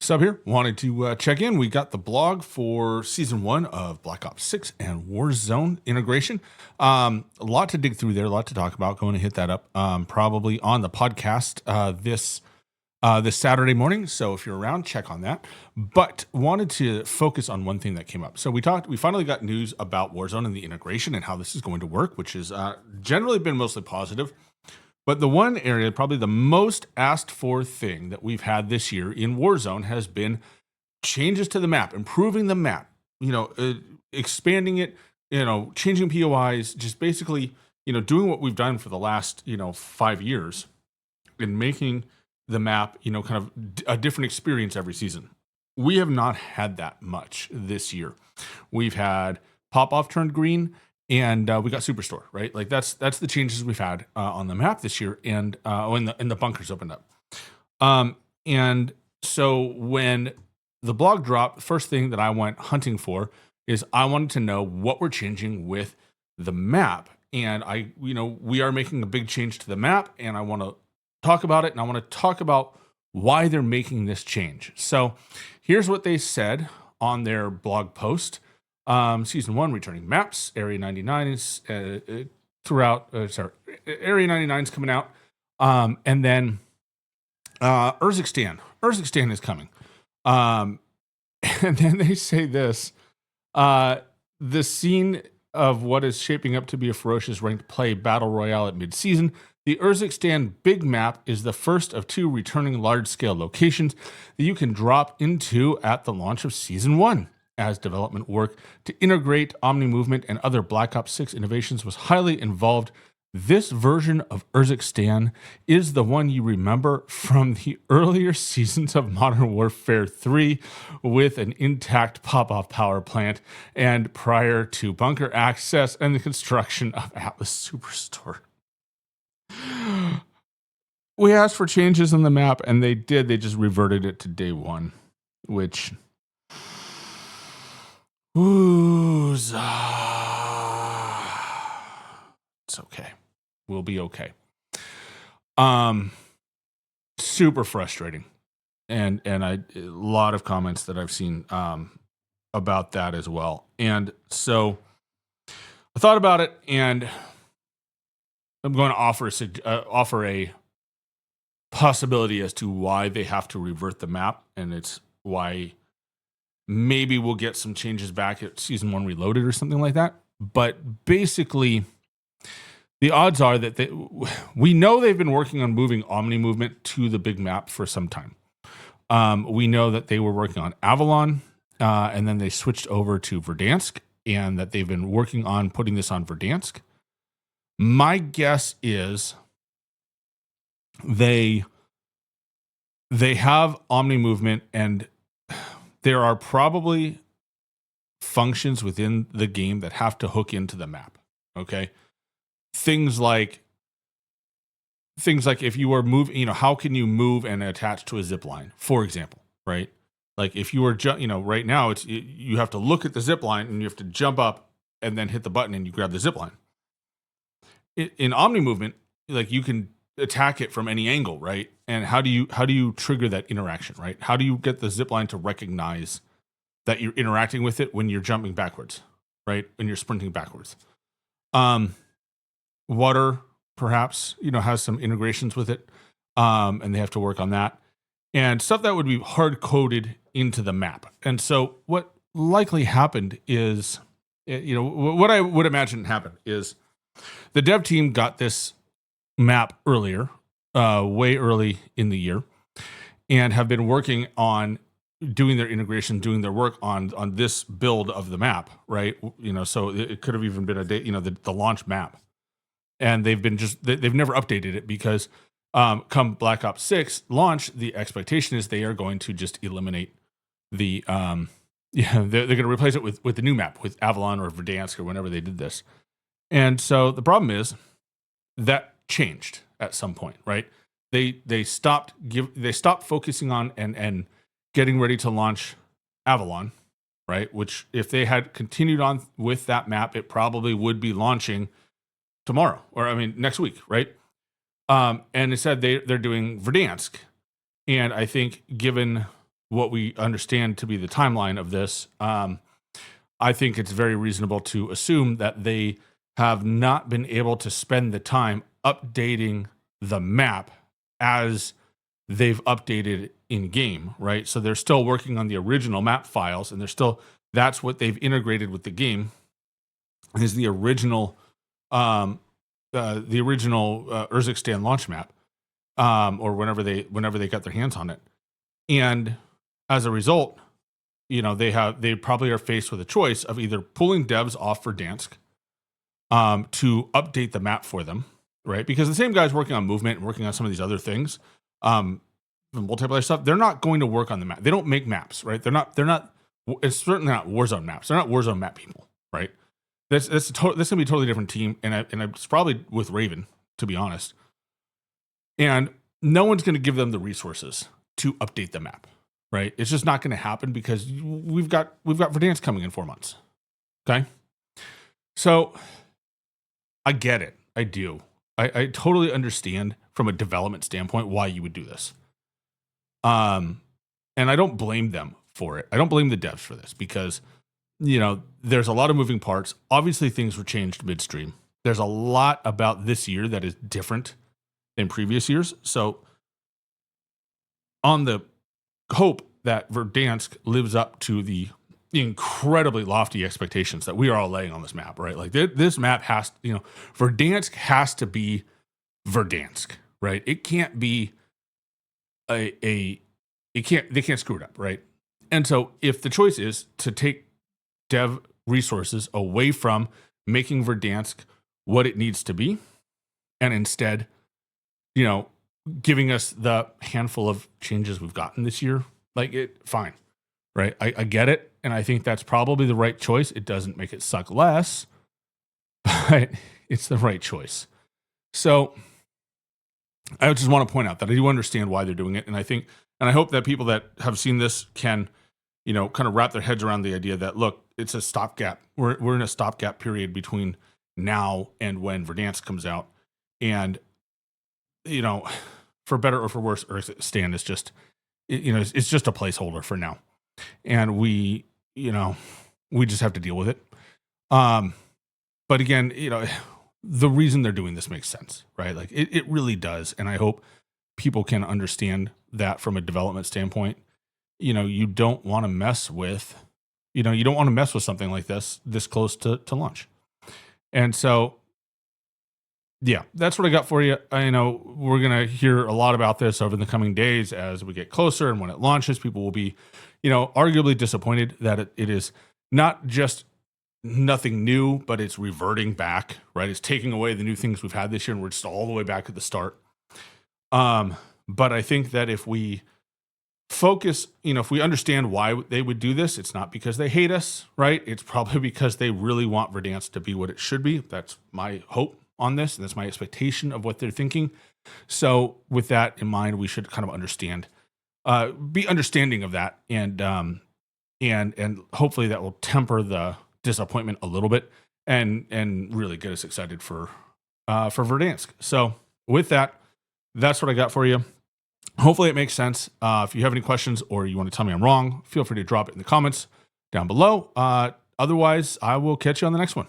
Sub here. Wanted to check in. We got the blog for season 1 of Black Ops 6 and Warzone Integration. A lot to dig through there, a lot to talk about. Going to hit that up probably on the podcast this Saturday morning. So if you're around, check on that. But wanted to focus on one thing that came up. So we finally got news about Warzone and the integration and how this is going to work, which has generally been mostly positive. But the one area, probably the most asked for thing that we've had this year in Warzone has been changes to the map, improving the map, expanding it, changing POIs, just basically, doing what we've done for the last, 5 years and making the map, kind of a different experience every season. We have not had that much this year. We've had pop-off turned green, and we got Superstore, right? Like that's the changes we've had on the map this year, and when the bunkers opened up. And so when the blog dropped, the first thing that I went hunting for is I wanted to know what we're changing with the map. And we are making a big change to the map, and I want to talk about it, and I want to talk about why they're making this change. So here's what they said on their blog post. Season 1, returning maps. Area 99 is Area 99 is coming out. And then Urzikstan is coming. And then they say this, the scene of what is shaping up to be a ferocious ranked play battle royale at mid-season. The Urzikstan Big Map is the first of 2 returning large-scale locations that you can drop into at the launch of Season 1. As development work to integrate Omni Movement and other Black Ops 6 innovations was highly involved, this version of Urzikstan is the one you remember from the earlier seasons of Modern Warfare 3 with an intact pop-off power plant and prior to bunker access and the construction of Atlas Superstore. We asked for changes in the map, and they did. They just reverted it to day 1, which... It's okay. We'll be okay. Super frustrating. And a lot of comments that I've seen about that as well. And so I thought about it, and I'm going to offer a possibility as to why they have to revert the map, and it's why maybe we'll get some changes back at Season 1 Reloaded or something like that. But basically, the odds are that we know they've been working on moving Omni Movement to the big map for some time. We know that they were working on Avalon, and then they switched over to Verdansk, and that they've been working on putting this on Verdansk. My guess is they have Omni Movement, and there are probably functions within the game that have to hook into the map. Okay. Things like if you are moving, how can you move and attach to a zip line, for example, right? Like if you were, right now you have to look at the zip line and you have to jump up and then hit the button and you grab the zip line. In Omni Movement, like you can attack it from any angle, right? And how do you trigger that interaction, right? How do you get the zip line to recognize that you're interacting with it when you're jumping backwards, right? When you're sprinting backwards. Water perhaps, has some integrations with it. And they have to work on that. And stuff that would be hard coded into the map. And so what likely happened is, what I would imagine happened is the dev team got this map earlier, way early in the year, and have been working on doing their integration, doing their work on this build of the map, right? So it could have even been a day, the launch map, and they've never updated it because come Black Ops 6 launch, the expectation is they are going to just eliminate the they're going to replace it with the new map, with Avalon or Verdansk or whenever they did this. And so the problem is that changed at some point, right? They stopped focusing on and getting ready to launch Avalon, right? Which if they had continued on with that map, it probably would be launching tomorrow, or next week, right? And instead they're doing Verdansk, and I think given what we understand to be the timeline of this, I think it's very reasonable to assume that they have not been able to spend the time updating the map as they've updated in game, right? So they're still working on the original map files, and that's what they've integrated with the game is the original Urzikstan launch map, or whenever they got their hands on it. And as a result, they probably are faced with a choice of either pulling devs off for Verdansk to update the map for them, right? Because the same guys working on movement and working on some of these other things, the multiplayer stuff, they're not going to work on the map. They don't make maps, right? It's certainly not Warzone maps. They're not Warzone map people, right? This is gonna be a totally different team, and it's probably with Raven, to be honest. And no one's going to give them the resources to update the map, right? It's just not going to happen because we've got Verdansk coming in 4 months. Okay, so I get it. I do. I totally understand from a development standpoint why you would do this. And I don't blame them for it. I don't blame the devs for this because, there's a lot of moving parts. Obviously, things were changed midstream. There's a lot about this year that is different than previous years. So on the hope that Verdansk lives up to the incredibly lofty expectations that we are all laying on this map, right? Like this map has, Verdansk has to be Verdansk, right? It can't be they can't screw it up, right? And so if the choice is to take dev resources away from making Verdansk what it needs to be, and instead, giving us the handful of changes we've gotten this year, fine, right? I get it. And I think that's probably the right choice. It doesn't make it suck less, but it's the right choice. So I just want to point out that I do understand why they're doing it. And I hope that people that have seen this can, kind of wrap their heads around the idea that, look, it's a stopgap. We're in a stopgap period between now and when Verdansk comes out. And, for better or for worse, Urzikstan is just, it's just a placeholder for now. And we just have to deal with it. But again, the reason they're doing this makes sense, right? Like it really does. And I hope people can understand that from a development standpoint. You don't want to mess with, something like this close to launch. And so, yeah, that's what I got for you. I know we're going to hear a lot about this over the coming days as we get closer, and when it launches, people will be, arguably disappointed that it is not just nothing new, but it's reverting back, right? It's taking away the new things we've had this year, and we're just all the way back at the start. But I think that if we focus, if we understand why they would do this, it's not because they hate us, right? It's probably because they really want Verdansk to be what it should be. That's my hope on this, and that's my expectation of what they're thinking. So with that in mind, we should kind of understand, be understanding of that, and hopefully that will temper the disappointment a little bit and really get us excited for Verdansk. So with that, that's what I got for you. Hopefully it makes sense. If you have any questions or you want to tell me I'm wrong, feel free to drop it in the comments down below. Otherwise, I will catch you on the next one.